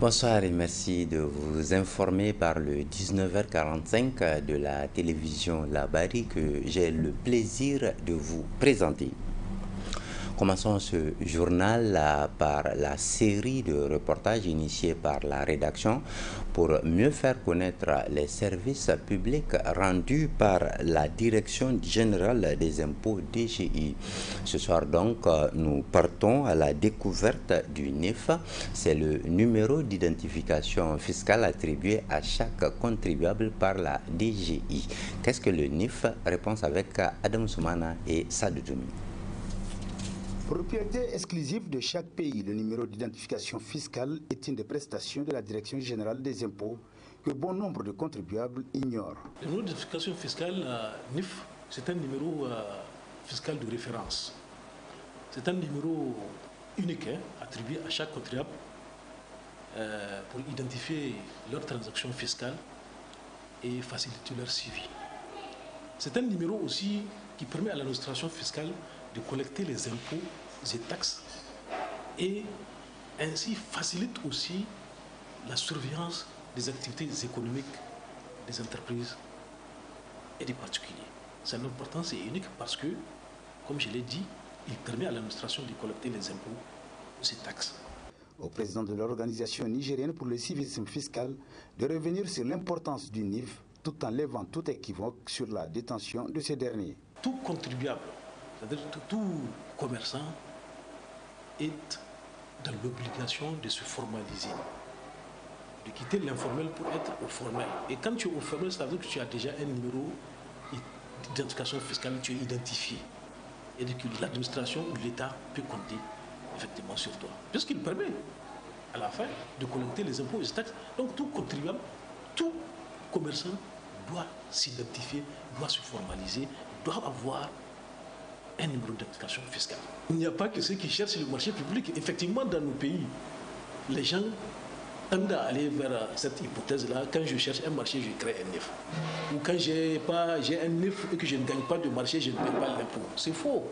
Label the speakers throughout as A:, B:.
A: Bonsoir et merci de vous informer par le 19h45 de la télévision Labari que j'ai le plaisir de vous présenter. Commençons ce journal par la série de reportages initiés par la rédaction pour mieux faire connaître les services publics rendus par la Direction générale des impôts DGI. Ce soir donc, nous partons à la découverte du NIF. C'est le numéro d'identification fiscale attribué à chaque contribuable par la DGI. Qu'est-ce que le NIF? Réponse avec Adam Soumana et Sadou Doumi.
B: Propriété exclusive de chaque pays, le numéro d'identification fiscale est une des prestations de la Direction générale des impôts que bon nombre de contribuables ignorent.
C: Le numéro d'identification fiscale NIF, c'est un numéro fiscal de référence. C'est un numéro unique attribué à chaque contribuable pour identifier leurs transactions fiscales et faciliter leur suivi. C'est un numéro aussi qui permet à l'administration fiscale de collecter les impôts et taxes et ainsi facilite aussi la surveillance des activités économiques des entreprises et des particuliers. Son importance est unique parce que, comme je l'ai dit, il permet à l'administration de collecter les impôts et ces taxes.
B: Au président de l'organisation nigérienne pour le civisme fiscal de revenir sur l'importance du NIF tout en levant tout équivoque sur la détention de ces derniers.
C: Tout contribuable, c'est-à-dire tout commerçant est dans l'obligation de se formaliser, de quitter l'informel pour être au formel. Et quand tu es au formel, ça veut dire que tu as déjà un numéro d'identification fiscale, tu es identifié. Et que l'administration ou l'État peut compter effectivement sur toi. Puisqu'il permet à la fin de collecter les impôts et les taxes. Donc tout contribuable, tout commerçant doit s'identifier, doit se formaliser, doit avoir un numéro d'identification fiscale. Il n'y a pas que ceux qui cherchent le marché public. Effectivement, dans nos pays, les gens tendent à aller vers cette hypothèse-là. Quand je cherche un marché, je crée un NIF. Ou quand j'ai un NIF et que je ne gagne pas de marché, je ne paye pas l'impôt. C'est faux.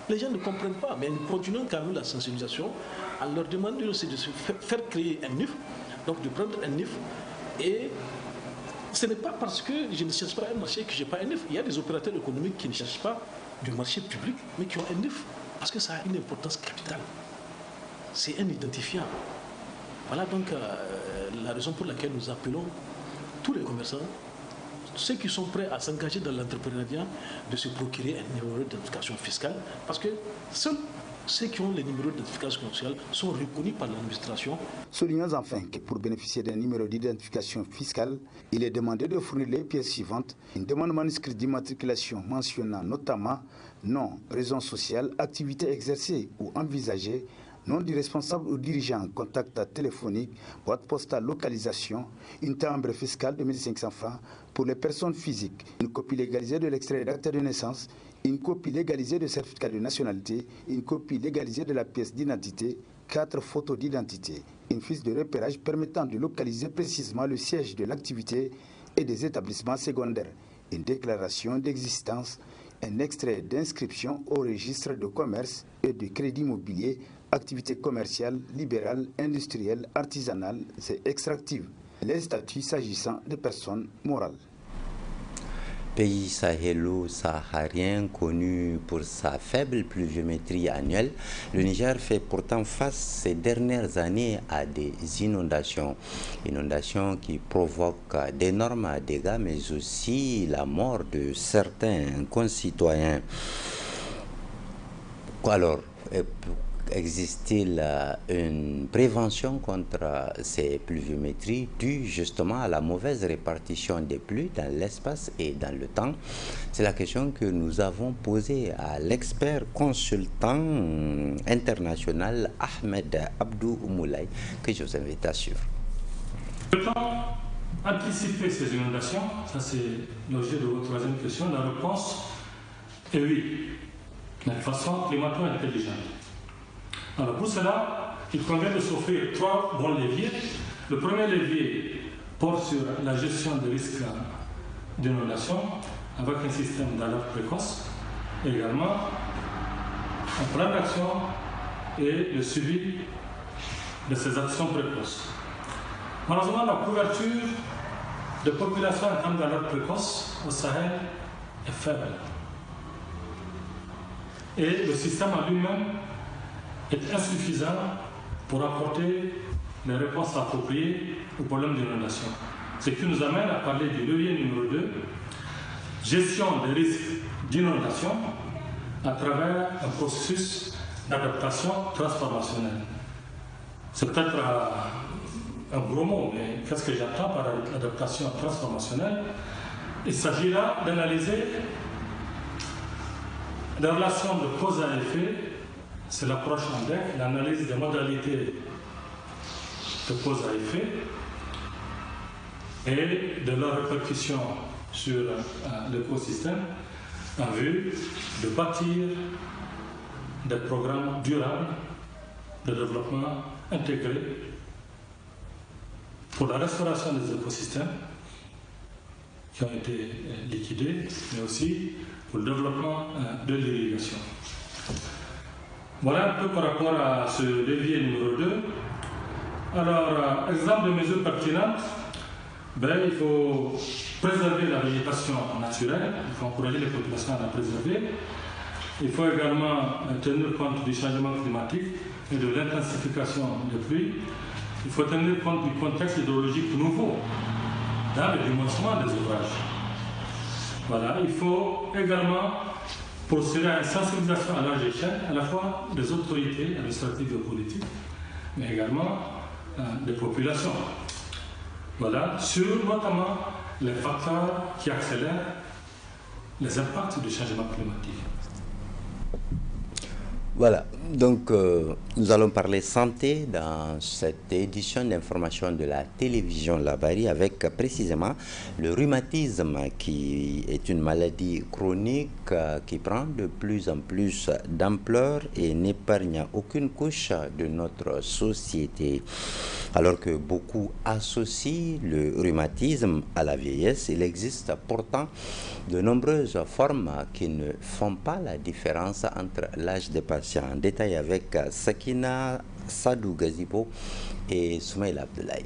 C: Les gens ne comprennent pas. Mais nous continuons quand même la sensibilisation en leur demandant de se faire créer un NIF, donc de prendre un NIF. Et ce n'est pas parce que je ne cherche pas un marché que je n'ai pas un NIF. Il y a des opérateurs économiques qui ne cherchent pas du marché public, mais qui ont un NIF, parce que ça a une importance capitale. C'est un identifiant. Voilà donc la raison pour laquelle nous appelons tous les commerçants, ceux qui sont prêts à s'engager dans l'entrepreneuriat, de se procurer un numéro d'identification fiscale, parce que seuls ceux qui ont les numéros d'identification fiscale sont reconnus par l'administration.
B: Soulignons enfin que pour bénéficier d'un numéro d'identification fiscale, il est demandé de fournir les pièces suivantes. Une demande manuscrite d'immatriculation mentionnant notamment nom, raison sociale, activité exercée ou envisagée, nom du responsable ou dirigeant, contact téléphonique, boîte postale, localisation, une timbre fiscale de 1500 francs pour les personnes physiques, une copie légalisée de l'extrait d'acte de naissance, une copie légalisée de certificat de nationalité, une copie légalisée de la pièce d'identité, 4 photos d'identité, une fiche de repérage permettant de localiser précisément le siège de l'activité et des établissements secondaires, une déclaration d'existence, un extrait d'inscription au registre de commerce et de crédit immobilier, activité commerciale, libérale, industrielle, artisanale et extractive, les statuts s'agissant des personnes morales.
A: Pays sahélo-saharien connu pour sa faible pluviométrie annuelle, le Niger fait pourtant face ces dernières années à des inondations. Inondations qui provoquent d'énormes dégâts, mais aussi la mort de certains concitoyens. Alors, existe-t-il une prévention contre ces pluviométries dues justement à la mauvaise répartition des pluies dans l'espace et dans le temps? C'est la question que nous avons posée à l'expert consultant international Ahmed Abdou Moulay, que je vous invite à suivre.
D: Peut-on anticiper ces inondations? Ça, c'est l'objet de votre troisième question. La réponse est oui, de façon climato intelligente. Alors pour cela, il convient de s'offrir 3 bons leviers. Le premier levier porte sur la gestion des risques d'inondation avec un système d'alerte précoce, également un plan d'action et le suivi de ces actions précoces. Malheureusement, la couverture de populations en termes d'alerte précoce au Sahel est faible. Et le système en lui-même est insuffisant pour apporter les réponses appropriées aux problèmes d'inondation. Ce qui nous amène à parler du levier numéro 2, gestion des risques d'inondation à travers un processus d'adaptation transformationnelle. C'est peut-être un gros mot, mais qu'est-ce que j'entends par adaptation transformationnelle? Il s'agira d'analyser les relations de cause à effet, c'est l'approche en DEC, l'analyse des modalités de cause à effet et de leur répercussion sur l'écosystème en vue de bâtir des programmes durables de développement intégré pour la restauration des écosystèmes qui ont été liquidés, mais aussi pour le développement de l'irrigation. Voilà un peu par rapport à ce levier numéro 2. Alors, exemple de mesures pertinentes, il faut préserver la végétation naturelle, il faut encourager les populations à la préserver. Il faut également tenir compte du changement climatique et de l'intensification des pluies. Il faut tenir compte du contexte hydrologique nouveau dans le dimensionnement des ouvrages. Voilà, il faut également procéder à une sensibilisation à large échelle, à la fois des autorités administratives et politiques, mais également des populations. Voilà, sur notamment les facteurs qui accélèrent les impacts du changement climatique.
A: Voilà, donc nous allons parler santé dans cette édition d'information de la télévision Labari avec précisément le rhumatisme qui est une maladie chronique qui prend de plus en plus d'ampleur et n'épargne aucune couche de notre société. Alors que beaucoup associent le rhumatisme à la vieillesse, il existe pourtant de nombreuses formes qui ne font pas la différence entre l'âge des patients. En détail avec Sakina Sadou Gazibo et Soumaïla Abdoulaye.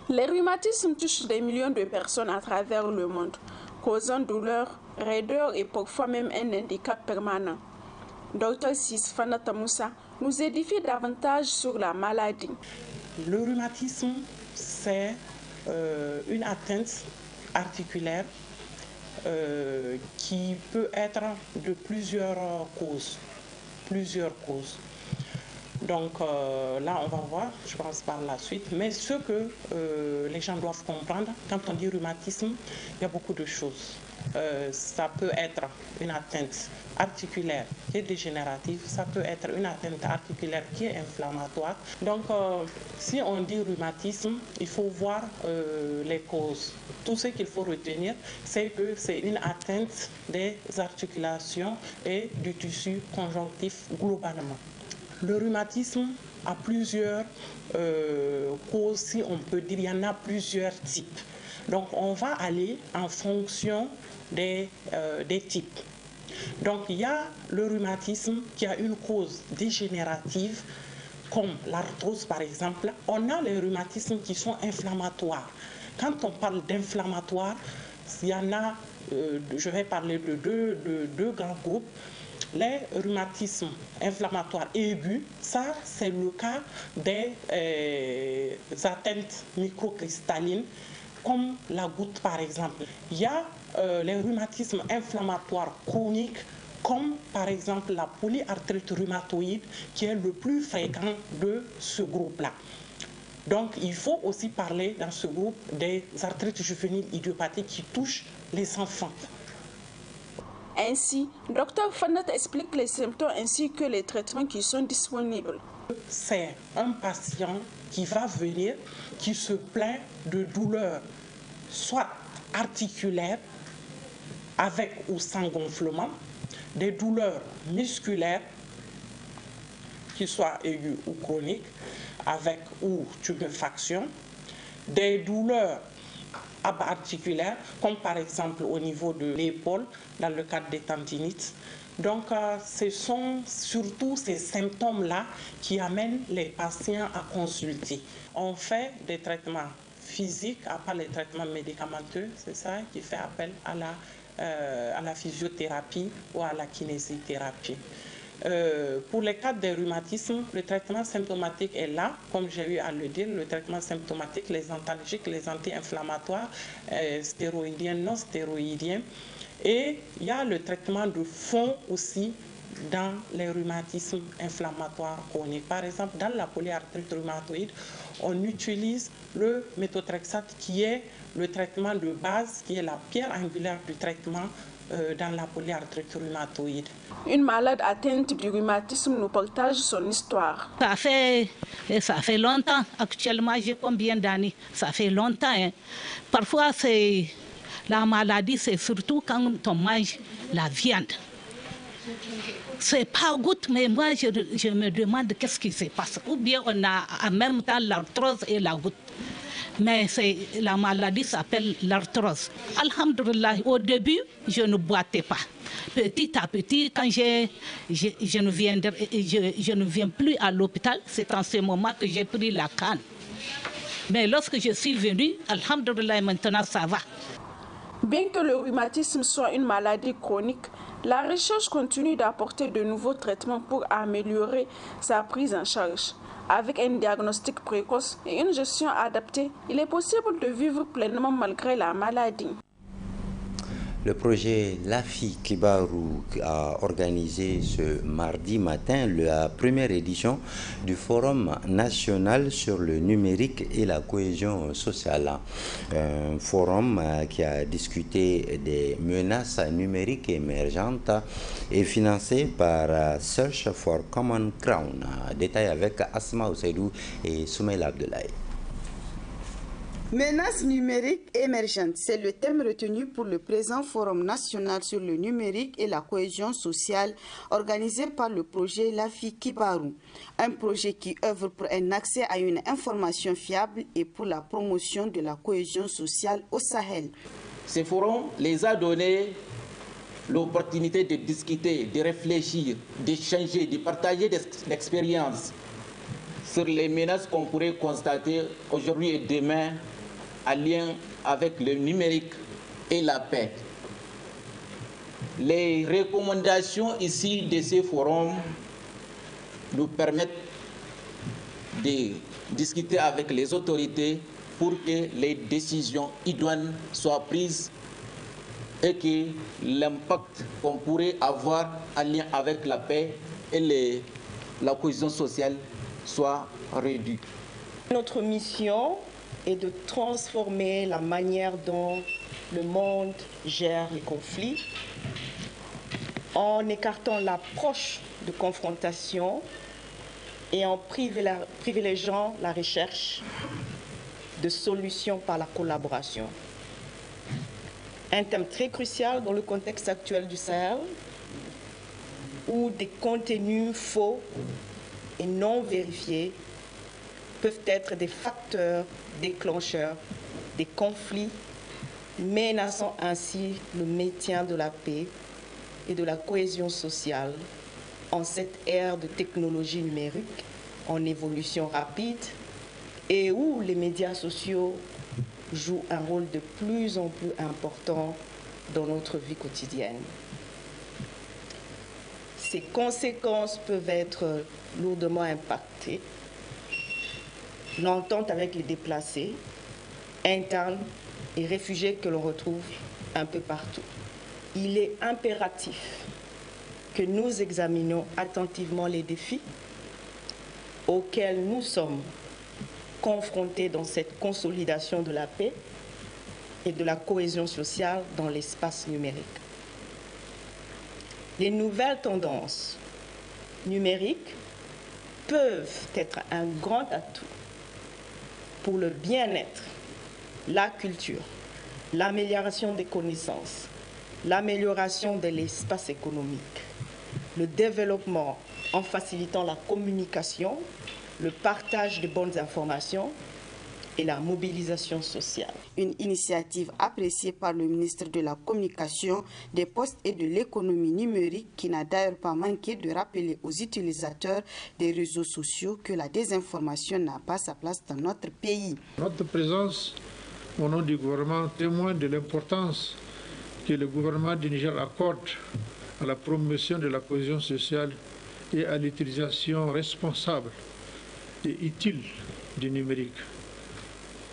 E: Les rhumatismes touchent des millions de personnes à travers le monde, causant douleur, raideur et parfois même un handicap permanent. Dr Sisfanata Moussa nous édifie davantage sur la maladie.
F: Le rhumatisme, c'est une atteinte articulaire qui peut être de plusieurs causes. Donc là, on va voir, je pense par la suite. Mais ce que les gens doivent comprendre, quand on dit rhumatisme, il y a beaucoup de choses. Ça peut être une atteinte articulaire qui est dégénérative, ça peut être une atteinte articulaire qui est inflammatoire. Donc, si on dit rhumatisme, il faut voir les causes. Tout ce qu'il faut retenir, c'est que c'est une atteinte des articulations et du tissu conjonctif globalement. Le rhumatisme a plusieurs causes, si on peut dire, il y en a plusieurs types. Donc, on va aller en fonction des types. Donc, il y a le rhumatisme qui a une cause dégénérative, comme l'arthrose par exemple. On a les rhumatismes qui sont inflammatoires. Quand on parle d'inflammatoire, il y en a, je vais parler de deux grands groupes. Les rhumatismes inflammatoires aigus, ça c'est le cas des atteintes microcristallines, comme la goutte par exemple. Il y a les rhumatismes inflammatoires chroniques, comme par exemple la polyarthrite rhumatoïde, qui est le plus fréquent de ce groupe-là. Donc il faut aussi parler dans ce groupe des arthrites juvéniles idiopathiques qui touchent les enfants.
E: Ainsi, Dr Fanat explique les symptômes ainsi que les traitements qui sont disponibles.
F: C'est un patient qui va venir, qui se plaint de douleurs, soit articulaires, avec ou sans gonflement, des douleurs musculaires, qui soient aiguës ou chroniques, avec ou tuméfaction, des douleurs articulaires, comme par exemple au niveau de l'épaule, dans le cadre des tendinites, Donc, ce sont surtout ces symptômes-là qui amènent les patients à consulter. On fait des traitements physiques, à part les traitements médicamenteux, c'est ça qui fait appel à la physiothérapie ou à la kinésithérapie. Pour les cas des rhumatismes, le traitement symptomatique est là, comme j'ai eu à le dire, le traitement symptomatique, les antalgiques, les anti-inflammatoires, stéroïdiens, non stéroïdiens. Et il y a le traitement de fond aussi dans les rhumatismes inflammatoires chroniques. Par exemple, dans la polyarthrite rhumatoïde, on utilise le méthotrexate qui est le traitement de base, qui est la pierre angulaire du traitement dans la polyarthrite rhumatoïde.
E: Une malade atteinte du rhumatisme nous partage son histoire.
G: Ça fait longtemps. Actuellement, j'ai combien d'années? Ça fait longtemps. Hein. Parfois, la maladie, c'est surtout quand on mange la viande. C'est pas goutte, mais moi, je me demande qu'est-ce qui se passe. Ou bien on a en même temps l'arthrose et la goutte. Mais la maladie s'appelle l'arthrose. Alhamdulillah, au début, je ne boitais pas. Petit à petit, quand je ne viens plus à l'hôpital, c'est en ce moment que j'ai pris la canne. Mais lorsque je suis venue, alhamdulillah, maintenant ça va.
E: Bien que le rhumatisme soit une maladie chronique, la recherche continue d'apporter de nouveaux traitements pour améliorer sa prise en charge. Avec un diagnostic précoce et une gestion adaptée, il est possible de vivre pleinement malgré la maladie.
A: Le projet Lafi Kibarou a organisé ce mardi matin la première édition du Forum national sur le numérique et la cohésion sociale. Un forum qui a discuté des menaces numériques émergentes et financé par Search for Common Ground. Détail avec Asma Ousseidou et Soumaïla Abdoulaye.
H: Menaces numériques émergentes, c'est le thème retenu pour le présent Forum national sur le numérique et la cohésion sociale organisé par le projet Lafi Kibarou, un projet qui œuvre pour un accès à une information fiable et pour la promotion de la cohésion sociale au Sahel.
I: Ce forum les a donné l'opportunité de discuter, de réfléchir, d'échanger, de partager des expériences sur les menaces qu'on pourrait constater aujourd'hui et demain en lien avec le numérique et la paix. Les recommandations ici de ces forums nous permettent de discuter avec les autorités pour que les décisions idoines soient prises et que l'impact qu'on pourrait avoir en lien avec la paix et la cohésion sociale soit réduit.
J: Notre mission est de transformer la manière dont le monde gère les conflits en écartant l'approche de confrontation et en privilégiant la recherche de solutions par la collaboration. Un thème très crucial dans le contexte actuel du Sahel, où des contenus faux et non vérifiés peuvent être des facteurs déclencheurs des conflits, menaçant ainsi le maintien de la paix et de la cohésion sociale en cette ère de technologie numérique en évolution rapide et où les médias sociaux jouent un rôle de plus en plus important dans notre vie quotidienne. Ces conséquences peuvent être lourdement impactées. L'entente avec les déplacés, internes et réfugiés que l'on retrouve un peu partout. Il est impératif que nous examinions attentivement les défis auxquels nous sommes confrontés dans cette consolidation de la paix et de la cohésion sociale dans l'espace numérique. Les nouvelles tendances numériques peuvent être un grand atout pour le bien-être, la culture, l'amélioration des connaissances, l'amélioration de l'espace économique, le développement en facilitant la communication, le partage de bonnes informations et la mobilisation sociale.
H: Une initiative appréciée par le ministre de la Communication, des Postes et de l'Économie numérique qui n'a d'ailleurs pas manqué de rappeler aux utilisateurs des réseaux sociaux que la désinformation n'a pas sa place dans notre pays.
K: Notre présence au nom du gouvernement témoigne de l'importance que le gouvernement du Niger accorde à la promotion de la cohésion sociale et à l'utilisation responsable et utile du numérique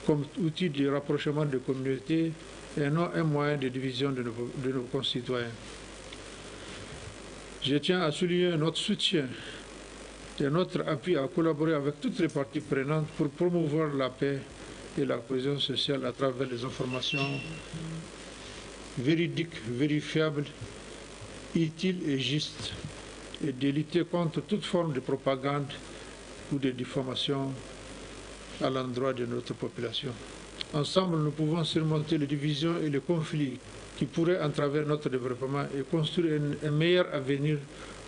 K: comme outil de rapprochement de communautés et non un moyen de division de nos concitoyens. Je tiens à souligner notre soutien et notre appui à collaborer avec toutes les parties prenantes pour promouvoir la paix et la cohésion sociale à travers les informations véridiques, vérifiables, utiles et justes, et de lutter contre toute forme de propagande ou de diffamation à l'endroit de notre population. Ensemble, nous pouvons surmonter les divisions et les conflits qui pourraient entraver notre développement et construire un meilleur avenir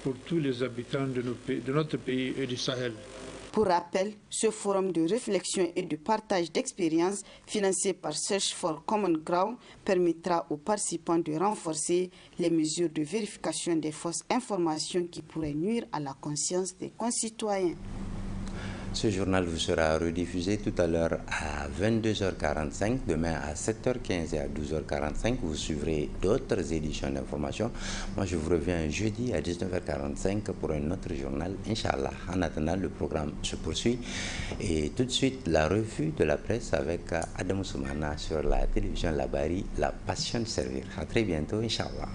K: pour tous les habitants de notre pays et du Sahel.
H: Pour rappel, ce forum de réflexion et de partage d'expériences financé par Search for Common Ground permettra aux participants de renforcer les mesures de vérification des fausses informations qui pourraient nuire à la conscience des concitoyens.
A: Ce journal vous sera rediffusé tout à l'heure à 22h45, demain à 7h15 et à 12h45. Vous suivrez d'autres éditions d'information. Moi, je vous reviens jeudi à 19h45 pour un autre journal, Inch'Allah. En attendant, le programme se poursuit. Et tout de suite, la revue de la presse avec Adam Soumana sur la télévision Labari, La Passion de Servir. À très bientôt, Inch'Allah.